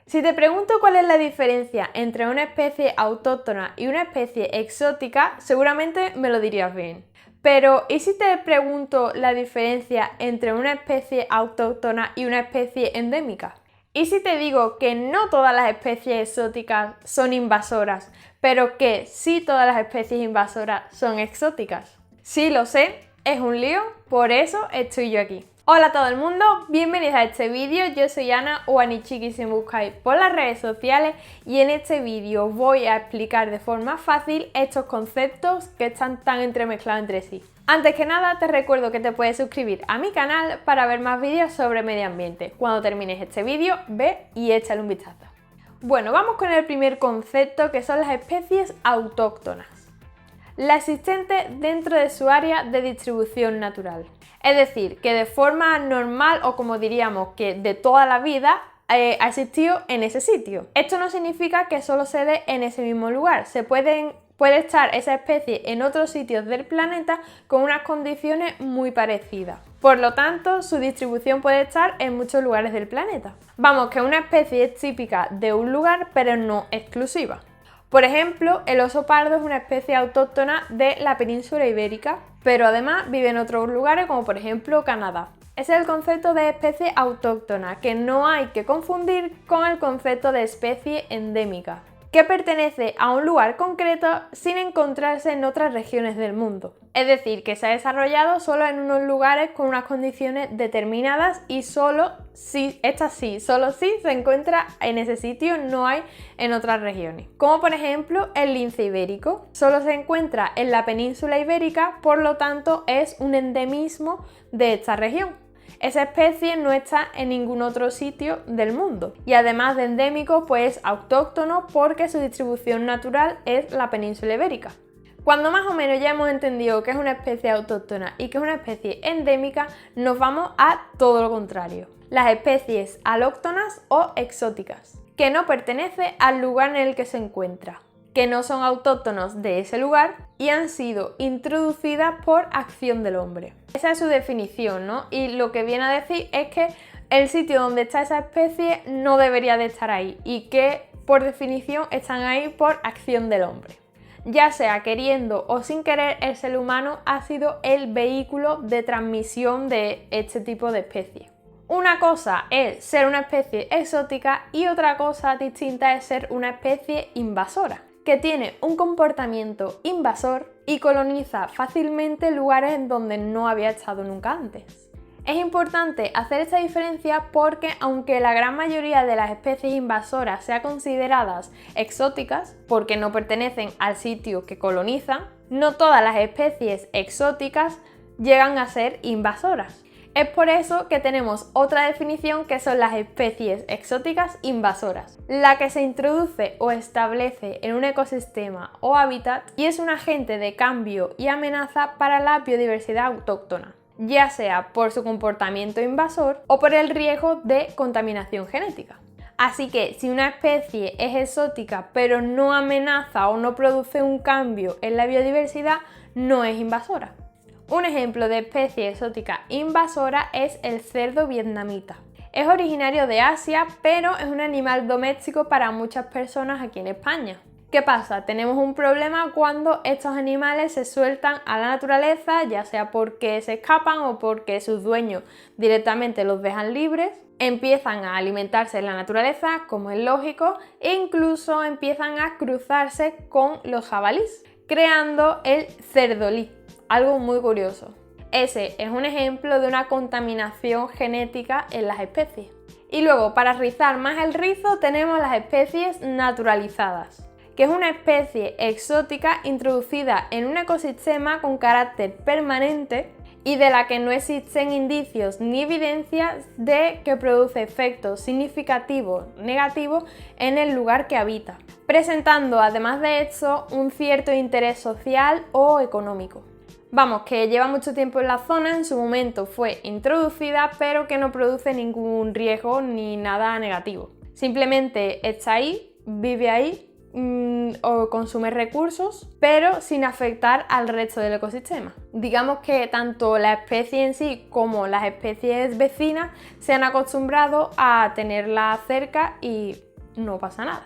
Si te pregunto cuál es la diferencia entre una especie autóctona y una especie exótica, seguramente me lo dirías bien. Pero, ¿y si te pregunto la diferencia entre una especie autóctona y una especie endémica? ¿Y si te digo que no todas las especies exóticas son invasoras, pero que sí todas las especies invasoras son exóticas? Sí, lo sé, es un lío, por eso estoy yo aquí. Hola a todo el mundo, bienvenidos a este vídeo. Yo soy Ana o Anichiki si me buscáis por las redes sociales, y en este vídeo os voy a explicar de forma fácil estos conceptos que están tan entremezclados entre sí. Antes que nada te recuerdo que te puedes suscribir a mi canal para ver más vídeos sobre medio ambiente. Cuando termines este vídeo, ve y échale un vistazo. Bueno, vamos con el primer concepto, que son las especies autóctonas. La existente dentro de su área de distribución natural. Es decir, que de forma normal, o como diríamos que de toda la vida, ha existido en ese sitio. Esto no significa que solo se dé en ese mismo lugar. Puede estar esa especie en otros sitios del planeta con unas condiciones muy parecidas. Por lo tanto, su distribución puede estar en muchos lugares del planeta. Vamos, que una especie es típica de un lugar, pero no exclusiva. Por ejemplo, el oso pardo es una especie autóctona de la península ibérica, pero además vive en otros lugares como por ejemplo Canadá. Ese es el concepto de especie autóctona, que no hay que confundir con el concepto de especie endémica, que pertenece a un lugar concreto sin encontrarse en otras regiones del mundo. Es decir, que se ha desarrollado solo en unos lugares con unas condiciones determinadas y solo si se encuentra en ese sitio, no hay en otras regiones. Como por ejemplo el lince ibérico. Solo se encuentra en la península ibérica, por lo tanto es un endemismo de esta región. Esa especie no está en ningún otro sitio del mundo, y además de endémico, pues es autóctono porque su distribución natural es la península ibérica. Cuando más o menos ya hemos entendido qué es una especie autóctona y qué es una especie endémica, nos vamos a todo lo contrario. Las especies alóctonas o exóticas, que no pertenecen al lugar en el que se encuentra, que no son autóctonos de ese lugar y han sido introducidas por acción del hombre. Esa es su definición, ¿no? Y lo que viene a decir es que el sitio donde está esa especie no debería de estar ahí, y que por definición están ahí por acción del hombre. Ya sea queriendo o sin querer, el ser humano ha sido el vehículo de transmisión de este tipo de especies. Una cosa es ser una especie exótica y otra cosa distinta es ser una especie invasora, que tiene un comportamiento invasor y coloniza fácilmente lugares en donde no había estado nunca antes. Es importante hacer esta diferencia porque, aunque la gran mayoría de las especies invasoras sean consideradas exóticas porque no pertenecen al sitio que colonizan, no todas las especies exóticas llegan a ser invasoras. Es por eso que tenemos otra definición, que son las especies exóticas invasoras, la que se introduce o establece en un ecosistema o hábitat y es un agente de cambio y amenaza para la biodiversidad autóctona, ya sea por su comportamiento invasor o por el riesgo de contaminación genética. Así que si una especie es exótica pero no amenaza o no produce un cambio en la biodiversidad, no es invasora. Un ejemplo de especie exótica invasora es el cerdo vietnamita. Es originario de Asia, pero es un animal doméstico para muchas personas aquí en España. ¿Qué pasa? Tenemos un problema cuando estos animales se sueltan a la naturaleza, ya sea porque se escapan o porque sus dueños directamente los dejan libres, empiezan a alimentarse en la naturaleza, como es lógico, e incluso empiezan a cruzarse con los jabalíes, creando el cerdolí. Algo muy curioso. Ese es un ejemplo de una contaminación genética en las especies. Y luego, para rizar más el rizo, tenemos las especies naturalizadas, que es una especie exótica introducida en un ecosistema con carácter permanente y de la que no existen indicios ni evidencias de que produce efectos significativos negativos en el lugar que habita, presentando además de esto un cierto interés social o económico. Vamos, que lleva mucho tiempo en la zona, en su momento fue introducida, pero que no produce ningún riesgo ni nada negativo. Simplemente está ahí, vive ahí o consume recursos, pero sin afectar al resto del ecosistema. Digamos que tanto la especie en sí como las especies vecinas se han acostumbrado a tenerla cerca y no pasa nada.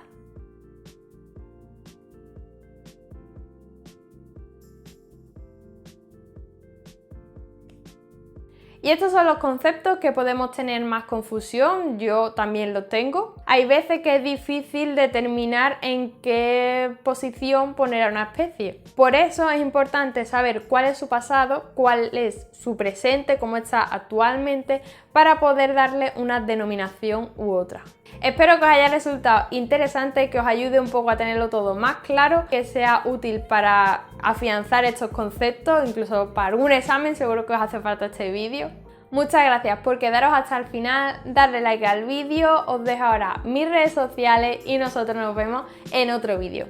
Y estos son los conceptos que podemos tener más confusión, yo también los tengo. Hay veces que es difícil determinar en qué posición poner a una especie. Por eso es importante saber cuál es su pasado, cuál es su presente, cómo está actualmente, para poder darle una denominación u otra. Espero que os haya resultado interesante, que os ayude un poco a tenerlo todo más claro, que sea útil para afianzar estos conceptos, incluso para algún examen seguro que os hace falta este vídeo. Muchas gracias por quedaros hasta el final, darle like al vídeo, os dejo ahora mis redes sociales y nosotros nos vemos en otro vídeo.